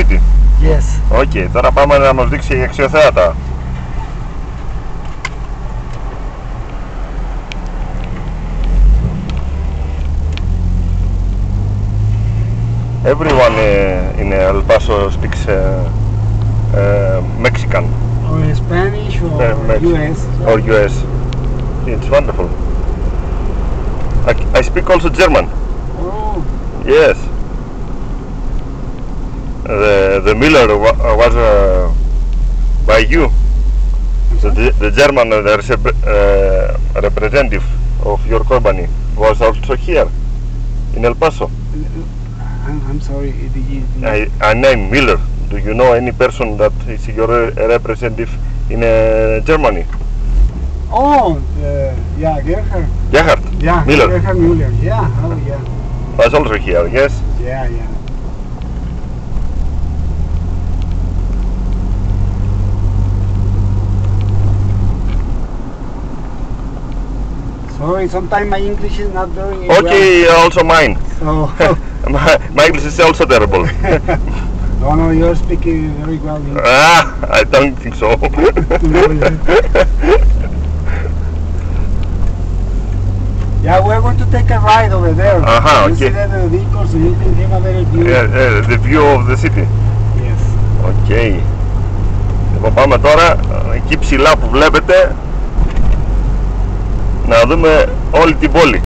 city. Yes. Okay, τώρα πάμε να μας δείξει αξιοθέατα. Everyone in El Paso speaks Mexican Or Spanish or US. or US. It's wonderful. I speak also German. Oh, Yes. The Miller was by you. The German representative of your company was also here in El Paso. I'm sorry. I name Miller. Do you know any person that is your representative in Germany? Oh, yeah, Gerhard. Gerhard. Yeah, Miller. Gerhard Müller. Yeah, oh yeah. Was also here, yes? Yeah, yeah. Sorry, sometimes my English is not very Okay, well. also mine. So, My English is also terrible. no, you're speaking very well English. I don't think so. Yeah, we're going to take a ride over there. Uh-huh, You see okay. the vehicles, so you can have a better view. The view of the city. Yes. Okay. Λοιπόν, πάμε τώρα εκεί ψηλά που βλέπετε να δούμε όλη την πόλη.